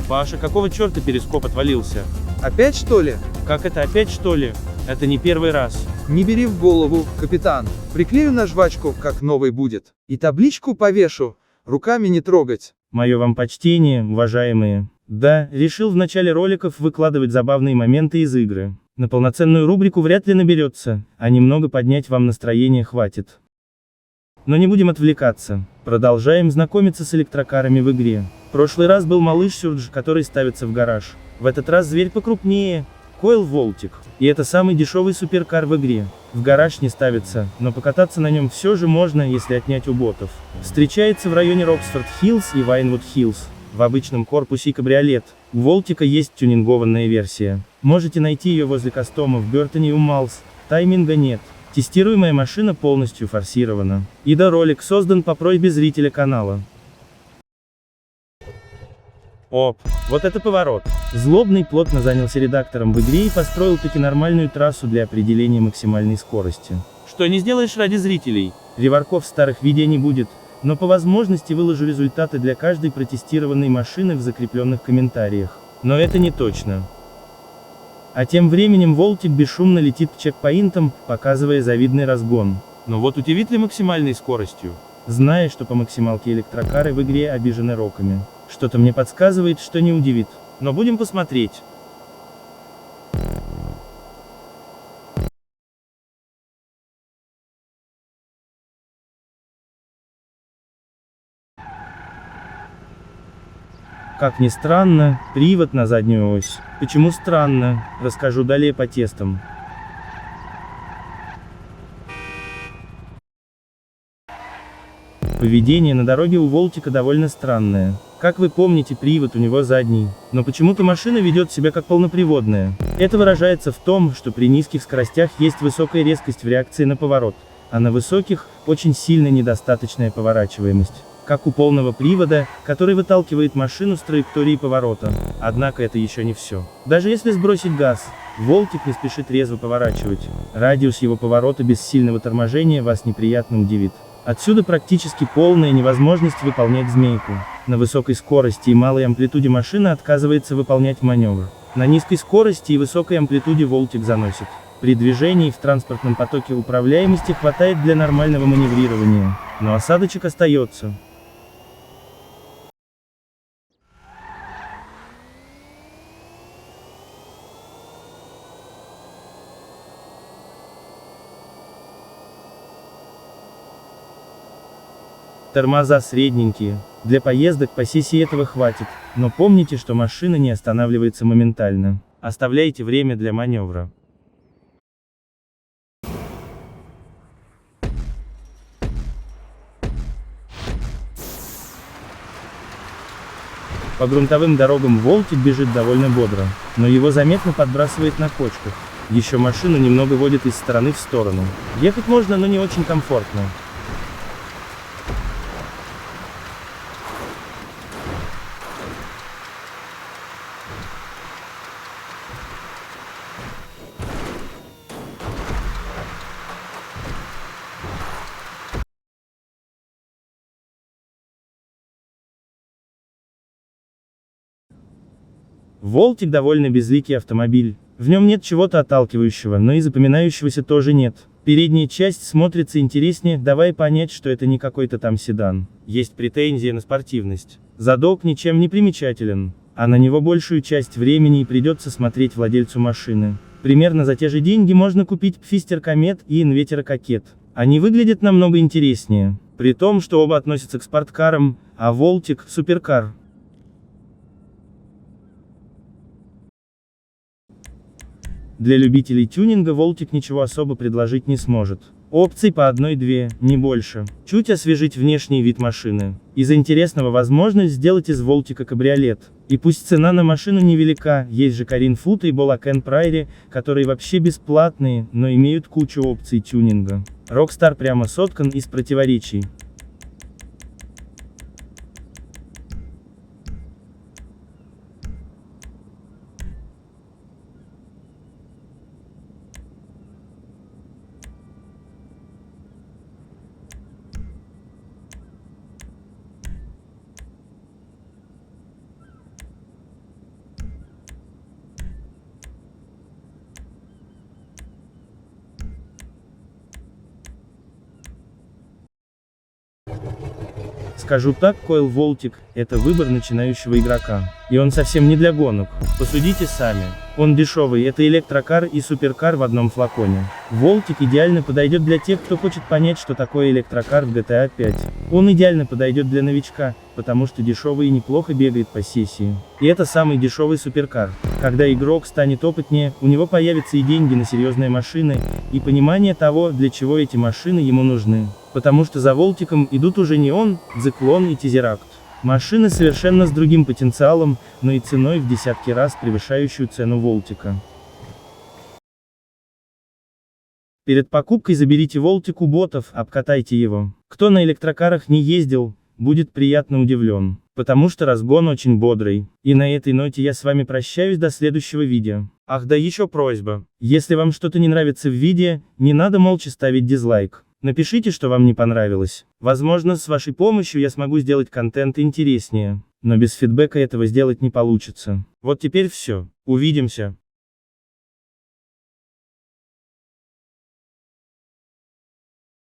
Паша, какого черта перископ отвалился? Опять что ли? Как это опять что ли? Это не первый раз. Не бери в голову, капитан. Приклею на жвачку, как новый будет. И табличку повешу. Руками не трогать. Мое вам почтение, уважаемые. Да, решил в начале роликов выкладывать забавные моменты из игры. На полноценную рубрику вряд ли наберется, а немного поднять вам настроение хватит. Но не будем отвлекаться. Продолжаем знакомиться с электрокарами в игре. В прошлый раз был малыш Сюрдж, который ставится в гараж. В этот раз зверь покрупнее. Койл Волтик. И это самый дешевый суперкар в игре. В гараж не ставится, но покататься на нем все же можно, если отнять у ботов. Встречается в районе Роксфорд-Хиллз и Вайнвуд-Хиллз. В обычном корпусе кабриолет. У Волтика есть тюнингованная версия. Можете найти ее возле кастома в Бертоне и у Малс. Тайминга нет. Тестируемая машина полностью форсирована. И да, ролик создан по просьбе зрителя канала. Оп, вот это поворот. Злобный плотно занялся редактором в игре и построил таки нормальную трассу для определения максимальной скорости. Что не сделаешь ради зрителей. Реворков старых видео не будет, но по возможности выложу результаты для каждой протестированной машины в закрепленных комментариях. Но это не точно. А тем временем Волтик бесшумно летит к чекпоинтам, показывая завидный разгон. Но вот удивит ли максимальной скоростью? Зная, что по максималке электрокары в игре обижены роками. Что-то мне подсказывает, что не удивит. Но будем посмотреть. Как ни странно, привод на заднюю ось. Почему странно, расскажу далее по тестам. Поведение на дороге у Волтика довольно странное. Как вы помните, привод у него задний, но почему-то машина ведет себя как полноприводная. Это выражается в том, что при низких скоростях есть высокая резкость в реакции на поворот, а на высоких – очень сильная недостаточная поворачиваемость. Как у полного привода, который выталкивает машину с траектории поворота. Однако это еще не все. Даже если сбросить газ, Волтик не спешит резво поворачивать. Радиус его поворота без сильного торможения вас неприятно удивит. Отсюда практически полная невозможность выполнять змейку. На высокой скорости и малой амплитуде машина отказывается выполнять маневр. На низкой скорости и высокой амплитуде Волтик заносит. При движении в транспортном потоке управляемости хватает для нормального маневрирования, но осадочек остается. Тормоза средненькие. Для поездок по сессии этого хватит, но помните, что машина не останавливается моментально. Оставляйте время для маневра. По грунтовым дорогам Волтик бежит довольно бодро, но его заметно подбрасывает на кочках. Еще машину немного водит из стороны в сторону. Ехать можно, но не очень комфортно. Волтик довольно безликий автомобиль. В нем нет чего-то отталкивающего, но и запоминающегося тоже нет. Передняя часть смотрится интереснее, давая понять, что это не какой-то там седан. Есть претензии на спортивность. Задок ничем не примечателен, а на него большую часть времени и придется смотреть владельцу машины. Примерно за те же деньги можно купить Pfister Comet и Invetera Coquette. Они выглядят намного интереснее, при том, что оба относятся к спорткарам, а Волтик – суперкар. Для любителей тюнинга Волтик ничего особо предложить не сможет. Опций по одной-две, не больше. Чуть освежить внешний вид машины. Из интересного возможность сделать из Волтика кабриолет. И пусть цена на машину невелика, есть же Карин Фута и Болакен Прайри, которые вообще бесплатные, но имеют кучу опций тюнинга. Rockstar прямо соткан из противоречий. Скажу так, Coil Voltic – это выбор начинающего игрока. И он совсем не для гонок. Посудите сами. Он дешевый, это электрокар и суперкар в одном флаконе. Voltic идеально подойдет для тех, кто хочет понять, что такое электрокар в GTA 5. Он идеально подойдет для новичка, потому что дешевый и неплохо бегает по сессии. И это самый дешевый суперкар. Когда игрок станет опытнее, у него появятся и деньги на серьезные машины, и понимание того, для чего эти машины ему нужны. Потому что за Voltic'ом идут уже не он, Циклон и Тезеракт. Машины совершенно с другим потенциалом, но и ценой в десятки раз превышающую цену Voltic'а. Перед покупкой заберите Voltic у ботов, обкатайте его. Кто на электрокарах не ездил, будет приятно удивлен. Потому что разгон очень бодрый. И на этой ноте я с вами прощаюсь до следующего видео. Ах да, еще просьба. Если вам что-то не нравится в видео, не надо молча ставить дизлайк. Напишите, что вам не понравилось. Возможно, с вашей помощью я смогу сделать контент интереснее. Но без фидбэка этого сделать не получится. Вот теперь все. Увидимся.